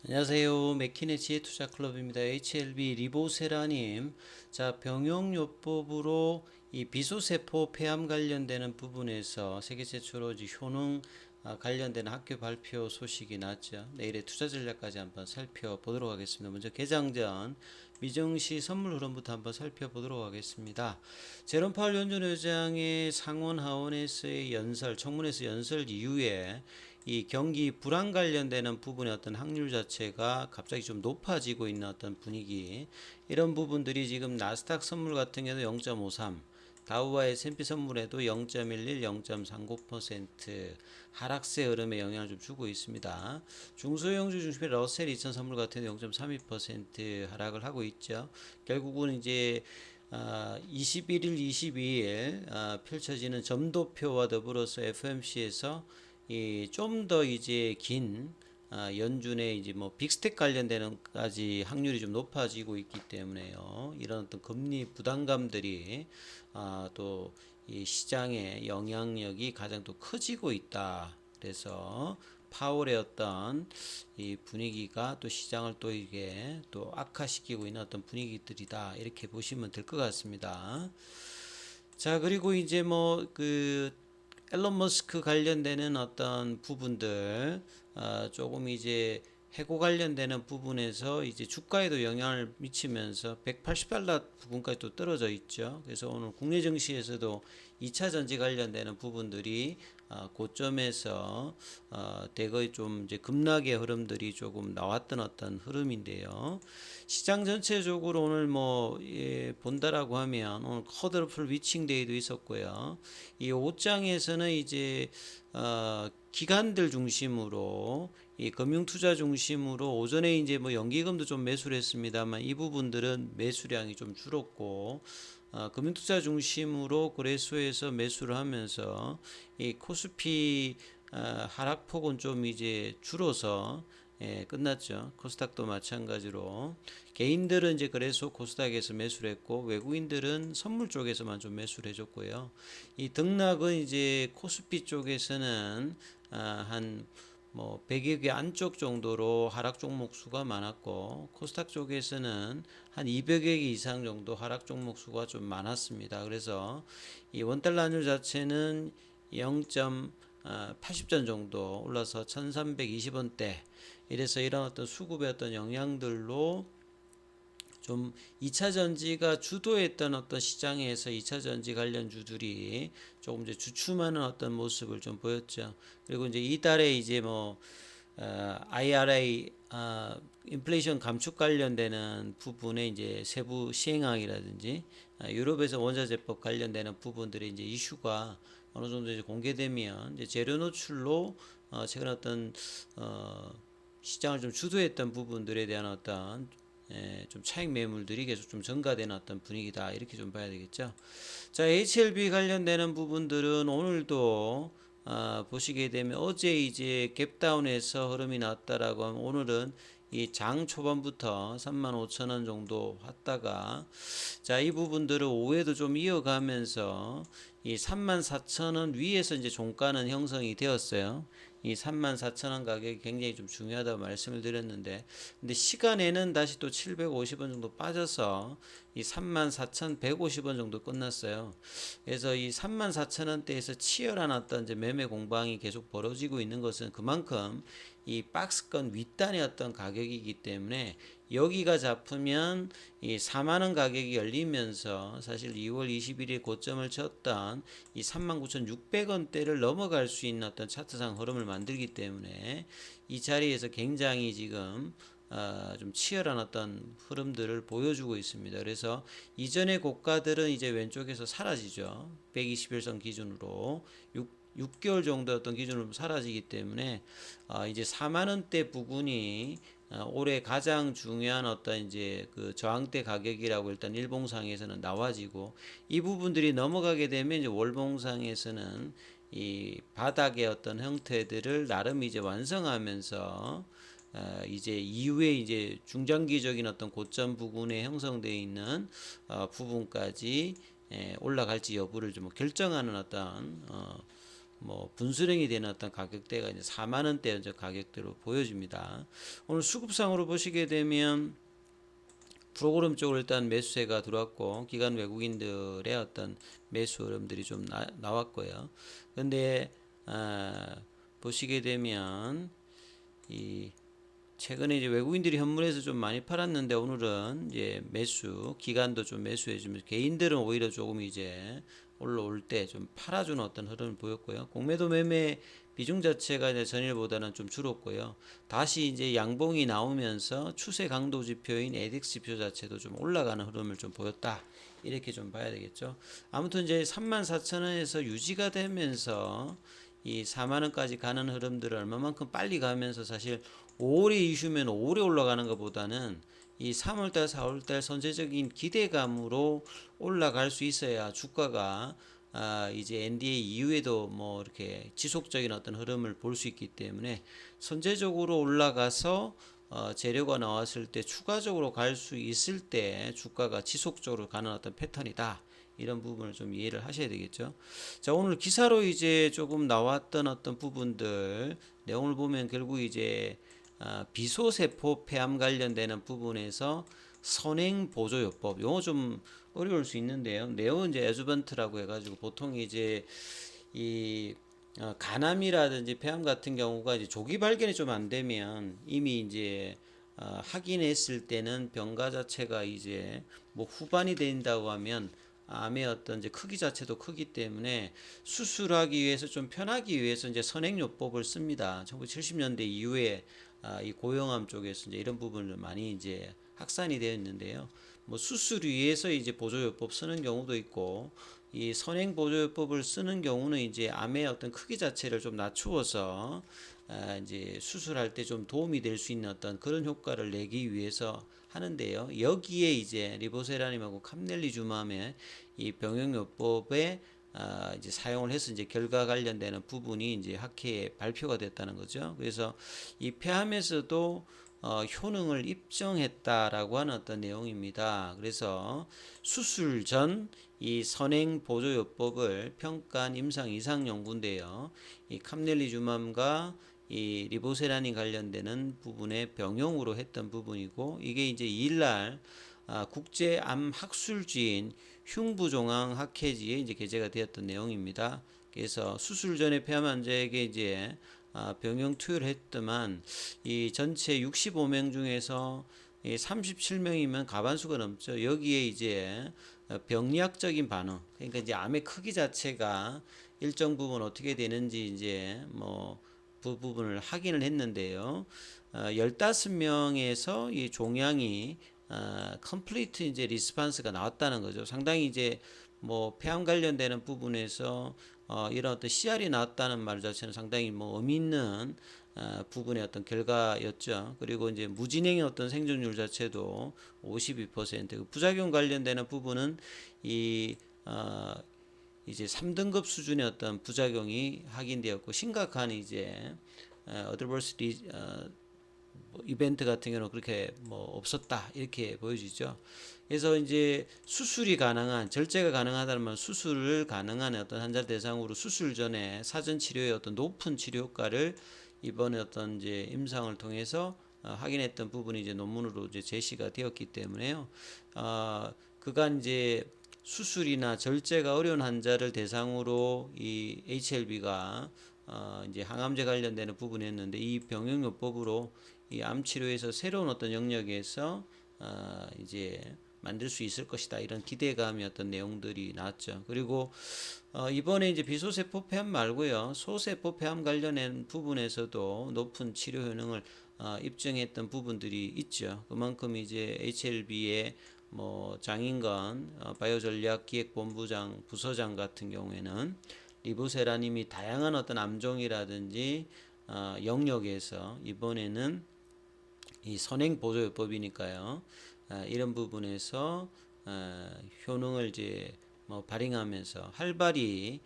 안녕하세요. 맥킨의 지혜투자클럽입니다. HLB 리보세라님. 자, 병용요법으로 이 비소세포 폐암 관련되는 부분에서 세계 최초로 이제 효능 관련된 학교 발표 소식이 났죠. 내일의 투자 전략까지 한번 살펴보도록 하겠습니다. 먼저 개장 전 미증시 선물 흐름부터 한번 살펴보도록 하겠습니다. 제롬 파월 연준 의장의 상원 하원에서의 연설, 청문회에서 연설 이후에 이 경기 불안 관련되는 부분의 어떤 확률 자체가 갑자기 좀 높아지고 있는 어떤 분위기, 이런 부분들이 지금 나스닥 선물 같은 경우도 0.53, 다우와 S&P 선물에도 0.11, 0.39% 하락세 흐름에 영향을 좀 주고 있습니다. 중소형주 중심의 러셀 2000 선물 같은 경우 0.32% 하락을 하고 있죠. 결국은 이제 21일, 22일 펼쳐지는 점도표와 더불어서 FMC에서 이 좀 더 이제 긴 연준의 이제 뭐 빅스텝 관련되는까지 확률이 좀 높아지고 있기 때문에요. 이런 어떤 금리 부담감들이 또 이 시장의 영향력이 가장 또 커지고 있다. 그래서 파월의 어떤 이 분위기가 또 시장을 또 이게 또 악화시키고 있는 어떤 분위기들이다. 이렇게 보시면 될 것 같습니다. 자, 그리고 이제 뭐그 앨런 머스크 관련되는 어떤 부분들, 조금 이제 해고 관련되는 부분에서 이제 주가에도 영향을 미치면서 180달러 부분까지 또 떨어져 있죠. 그래서 오늘 국내 증시에서도 2차 전지 관련되는 부분들이 고점에서 대거의 좀 이제 급락의 흐름들이 조금 나왔던 어떤 흐름인데요. 시장 전체적으로 오늘 본다라고 하면 오늘 쿼드러플 위칭 데이도 있었고요. 이 옷장에서는 이제 기관들 중심으로 이 금융투자 중심으로 오전에 이제 뭐 연기금도 좀 매수를 했습니다만 이 부분들은 매수량이 좀 줄었고 금융투자 중심으로 거래소에서 매수를 하면서 이 코스피 하락폭은 좀 이제 줄어서 끝났죠. 코스닥도 마찬가지로 개인들은 이제 그래서 코스닥에서 매수를 했고 외국인들은 선물 쪽에서만 좀 매수를 해줬고요. 이 등락은 이제 코스피 쪽에서는 한 뭐 100여 개 안쪽 정도로 하락 종목 수가 많았고 코스닥 쪽에서는 한 200여 개 이상 정도 하락 종목 수가 좀 많았습니다. 그래서 이 원달러 환율 자체는 0.80전 정도 올라서 1320원대, 이래서 이런 어떤 수급의 어떤 영향들로 좀 2차 전지가 주도했던 어떤 시장에서 2차 전지 관련주들이 조금 이제 주춤하는 어떤 모습을 좀 보였죠. 그리고 이제 이달에 이제 IRA 인플레이션 감축 관련되는 부분에 이제 세부 시행령이라든지 유럽에서 원자재법 관련되는 부분들이 이제 이슈가 어느 정도 이제 공개되면 이제 재료 노출로 최근 어떤 시장을 좀 주도했던 부분들에 대한 어떤 좀 차익 매물들이 계속 좀 증가되는 어떤 분위기다, 이렇게 좀 봐야 되겠죠. 자, HLB 관련되는 부분들은 오늘도 보시게 되면 어제 이제 갭다운에서 흐름이 났다라고 하면 오늘은 이 장 초반부터 35,000원 정도 왔다가 자, 이 부분들을 오후에도 좀 이어가면서 이 34,000원 위에서 이제 종가는 형성이 되었어요. 이 34,000원 가격이 굉장히 좀 중요하다고 말씀을 드렸는데, 근데 시간에는 다시 또 750원 정도 빠져서 이 34,150원 정도 끝났어요. 그래서 이 34,000원대에서 치열한 어떤 이제 매매 공방이 계속 벌어지고 있는 것은 그만큼 이 박스권 윗단의 어떤 가격이기 때문에 여기가 잡히면 이 4만원 가격이 열리면서 사실 2월 21일 고점을 쳤던 이 39,600원대를 넘어갈 수 있는 어떤 차트상 흐름을 만들기 때문에 이 자리에서 굉장히 지금 좀 치열한 어떤 흐름들을 보여주고 있습니다. 그래서 이전의 고가들은 이제 왼쪽에서 사라지죠. 121선 기준으로 6개월 정도 어떤 기준으로 사라지기 때문에 이제 4만 원대 부근이 올해 가장 중요한 어떤 이제 그 저항대 가격이라고 일단 일봉상에서는 나와지고, 이 부분들이 넘어가게 되면 이제 월봉상에서는 이 바닥의 어떤 형태들을 나름 이제 완성하면서 이제 이후에 이제 중장기적인 어떤 고점 부근에 형성되어 있는 부분까지 올라갈지 여부를 좀 결정하는 어떤 뭐 분수령이 되는 어떤 가격대가 이제 4만 원대 이제 가격대로 보여집니다. 오늘 수급상으로 보시게 되면 프로그램 쪽으로 일단 매수세가 들어왔고 기관 외국인들의 어떤 매수 흐름들이 좀 나왔고요. 근데 보시게 되면 이 최근에 이제 외국인들이 현물에서 좀 많이 팔았는데 오늘은 이제 매수 기관도 좀 매수해 주면서 개인들은 오히려 조금 이제 올라올 때 좀 팔아주는 어떤 흐름을 보였고요. 공매도 매매 비중 자체가 이제 전일보다는 좀 줄었고요. 다시 이제 양봉이 나오면서 추세 강도 지표인 에덱스 지표 자체도 좀 올라가는 흐름을 좀 보였다. 이렇게 좀 봐야 되겠죠. 아무튼 이제 34,000원에서 유지가 되면서 이 4만 원까지 가는 흐름들을 얼마만큼 빨리 가면서 사실 5월에 이슈면 5월에 올라가는 것보다는 이 3월달, 4월달 선제적인 기대감으로 올라갈 수 있어야 주가가 이제 NDA 이후에도 뭐 이렇게 지속적인 어떤 흐름을 볼 수 있기 때문에 선제적으로 올라가서 재료가 나왔을 때 추가적으로 갈 수 있을 때 주가가 지속적으로 가는 어떤 패턴이다. 이런 부분을 좀 이해를 하셔야 되겠죠. 자, 오늘 기사로 이제 조금 나왔던 어떤 부분들 내용을 보면 결국 이제 비소세포 폐암 관련되는 부분에서 선행 보조요법 요거 좀 어려울 수 있는데요. 네오 이제 에주번트라고 해가지고 보통 이제 이 간암이라든지 폐암 같은 경우가 이제 조기 발견이 좀 안 되면 이미 이제 확인했을 때는 병가 자체가 이제 뭐 후반이 된다고 하면 암의 어떤 이제 크기 자체도 크기 때문에 수술하기 위해서 좀 편하기 위해서 이제 선행요법을 씁니다. 1970년대 이후에 이 고형암 쪽에서 이제 이런 부분을 많이 이제 확산이 되어 있는데요. 뭐 수술 위해서 이제 보조요법 쓰는 경우도 있고 이 선행 보조요법을 쓰는 경우는 이제 암의 어떤 크기 자체를 좀 낮추어서 이제 수술할 때 좀 도움이 될 수 있는 어떤 그런 효과를 내기 위해서 하는데요. 여기에 이제 리보세라님하고 캄넬리주맘의 이 병용요법에 이제 사용을 해서 이제 결과 관련되는 부분이 이제 학회에 발표가 됐다는 거죠. 그래서 이 폐암에서도 효능을 입증했다라고 하는 어떤 내용입니다. 그래서 수술 전 이 선행 보조요법을 평가한 임상 이상 연구인데요. 이 캄넬리주맘과 이 리보세라닌 관련되는 부분의 병용으로 했던 부분이고 이게 이제 2일날 국제암 학술지인 흉부종양 학회지에 이제 게재가 되었던 내용입니다. 그래서 수술 전에 폐암 환자에게 이제 병용 투여를 했더만 이 전체 65명 중에서 37명이면 과반수가 넘죠. 여기에 이제 병리학적인 반응, 그러니까 이제 암의 크기 자체가 일정 부분 어떻게 되는지 이제 뭐 그 부분을 확인을 했는데요. 15명에서 이 종양이 컴플리트 이제 리스판스가 나왔다는 거죠. 상당히 이제 뭐 폐암 관련되는 부분에서 이런 어떤 CR이 나왔다는 말 자체는 상당히 뭐 의미 있는 부분의 어떤 결과였죠. 그리고 이제 무진행의 어떤 생존율 자체도 52%, 부작용 관련되는 부분은 이 이제 3등급 수준의 어떤 부작용이 확인되었고 심각한 이제 어드버스 이벤트 같은 경우는 그렇게 뭐 없었다 이렇게 보여지죠. 그래서 이제 수술이 가능한 절제가 가능하다는 말 수술을 가능한 어떤 환자 대상으로 수술 전에 사전 치료의 어떤 높은 치료 효과를 이번에 어떤 이제 임상을 통해서 확인했던 부분이 이제 논문으로 이제 제시가 되었기 때문에요. 그간 이제 수술이나 절제가 어려운 환자를 대상으로 이 HLB가 이제 항암제 관련되는 부분이었는데 이 병용요법으로 이 암 치료에서 새로운 어떤 영역에서 이제 만들 수 있을 것이다 이런 기대감이 어떤 내용들이 나왔죠. 그리고 이번에 이제 비소세포 폐암 말고요 소세포 폐암 관련된 부분에서도 높은 치료 효능을 입증했던 부분들이 있죠. 그만큼 이제 HLB의 뭐 장인건 바이오전략기획본부장 부서장 같은 경우에는 리보세라님이 다양한 어떤 암종이라든지 영역에서 이번에는 이 선행 보조요법이니까요. 이런 부분에서 효능을 이제 뭐 발휘하면서 활발히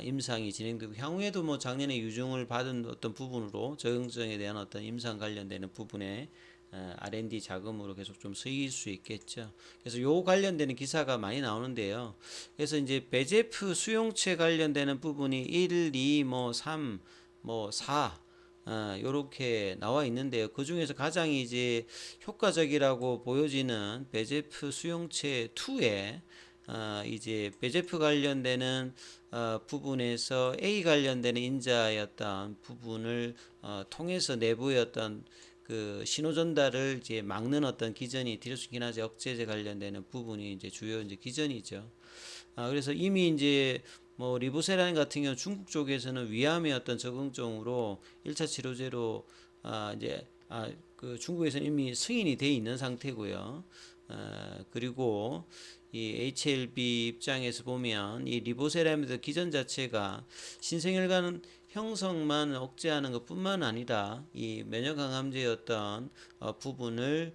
임상이 진행되고 향후에도 뭐 작년에 유증을 받은 어떤 부분으로 저용증에 대한 어떤 임상 관련되는 부분에 R&D 자금으로 계속 좀 쓰일 수 있겠죠. 그래서 요 관련되는 기사가 많이 나오는데요. 그래서 이제 배제프 수용체 관련되는 부분이 1, 2, 뭐 3, 뭐 4, 요렇게 나와 있는데요. 그 중에서 가장 이제 효과적이라고 보여지는 배제프 수용체 2에 이제 배제프 관련되는 부분에서 A 관련되는 인자의 어떤 부분을 통해서 내부의 어떤 그 신호 전달을 이제 막는 어떤 기전이 디로스킨화제 억제제 관련되는 부분이 이제 주요 이제 기전이죠. 그래서 이미 이제 뭐 리보세라인 같은 경우 중국 쪽에서는 위암의 어떤 적응증으로 1차 치료제로 이제 그 중국에서는 이미 승인이 돼 있는 상태고요. 그리고 이 HLB 입장에서 보면 이 리보세라미드 기전 자체가 신생혈관 형성만 억제하는 것뿐만 아니라 이 면역 강함제의 어떤 부분을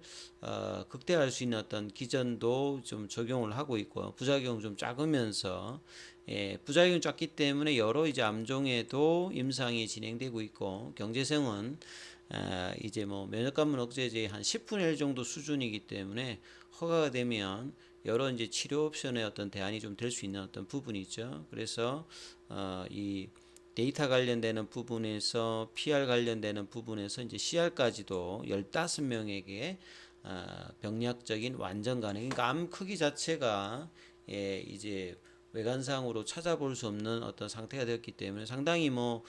극대화할 수 있는 어떤 기전도 좀 적용을 하고 있고 부작용 좀 작으면서 부작용이 작기 때문에 여러 이제 암종에도 임상이 진행되고 있고 경제성은 이제 뭐 면역감염 억제제의 한 10분의 1 정도 수준이기 때문에 허가가 되면 여러 이제 치료 옵션의 어떤 대안이 좀 될 수 있는 어떤 부분이 있죠. 그래서 이 데이터 관련되는 부분에서 PR 관련되는 부분에서 이제 CR까지도 15명에게 병약적인 완전 가능. 그러니까 암 크기 자체가 이제 외관상으로 찾아볼 수 없는 어떤 상태가 되었기 때문에 상당히 뭐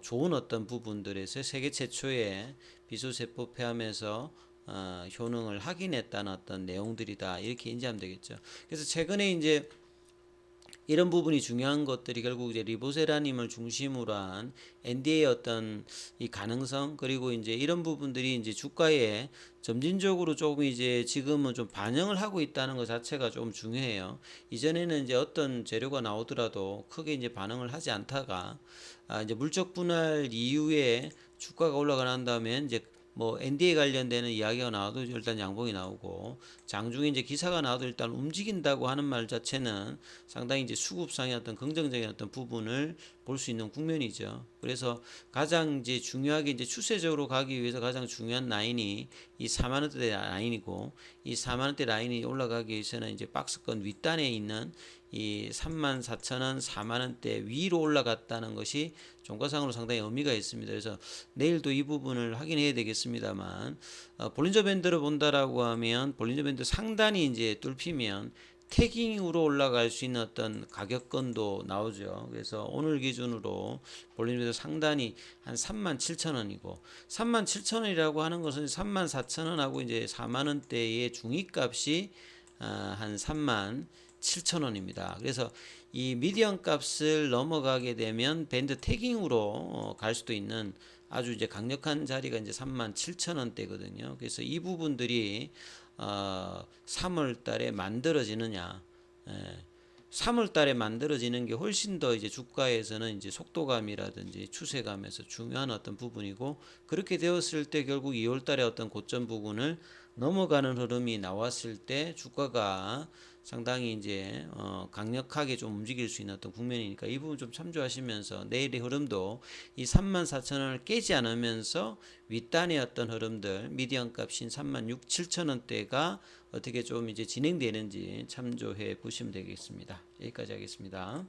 좋은 어떤 부분들에서 세계 최초의 비수세포 폐암에서 효능을 확인했다는 어떤 내용들이다 이렇게 인지하면 되겠죠. 그래서 최근에 이제 이런 부분이 중요한 것들이 결국 이제 리보세라님을 중심으로 한 ND의 어떤 이 가능성 그리고 이제 이런 부분들이 이제 주가에 점진적으로 조금 이제 지금은 좀 반영을 하고 있다는 것 자체가 좀 중요해요. 이전에는 이제 어떤 재료가 나오더라도 크게 이제 반응을 하지 않다가 이제 물적 분할 이후에 주가가 올라가는 다음에 이제 뭐 NDA 관련되는 이야기가 나와도 일단 양봉이 나오고 장중에 이제 기사가 나와도 일단 움직인다고 하는 말 자체는 상당히 이제 수급상의 어떤 긍정적인 어떤 부분을 볼 수 있는 국면이죠. 그래서 가장 이제 중요하게 이제 추세적으로 가기 위해서 가장 중요한 라인이 이 4만 원대 라인이고 이 4만 원대 라인이 올라가기 위해서는 이제 박스권 윗단에 있는 이 34,000원, 4만 원대 위로 올라갔다는 것이 종가상으로 상당히 의미가 있습니다. 그래서 내일도 이 부분을 확인해야 되겠습니다만 볼린저 밴드를 본다라고 하면 볼린저 밴드 상단이 이제 뚫히면 태깅으로 올라갈 수 있는 어떤 가격권도 나오죠. 그래서 오늘 기준으로 볼린저 밴드 상단이 한 37,000원이고 37,000원이라고 하는 것은 34,000원하고 이제 4만 원대의 중위값이 한 37,000원입니다. 그래서 이 미디언 값을 넘어가게 되면 밴드 태깅으로 갈 수도 있는 아주 이제 강력한 자리가 이제 37,000원대거든요. 그래서 이 부분들이 3월 달에 만들어지느냐, 3월 달에 만들어지는 게 훨씬 더 이제 주가에서는 이제 속도감이라든지 추세감에서 중요한 어떤 부분이고 그렇게 되었을 때 결국 2월 달에 어떤 고점 부분을 넘어가는 흐름이 나왔을 때 주가가 상당히 이제 강력하게 좀 움직일 수 있는 어떤 국면이니까 이 부분 좀 참조하시면서 내일의 흐름도 이 34,000원을 깨지 않으면서 윗단의 어떤 흐름들 미디언 값인 36,000~7,000원대가 어떻게 좀 이제 진행되는지 참조해 보시면 되겠습니다. 여기까지 하겠습니다.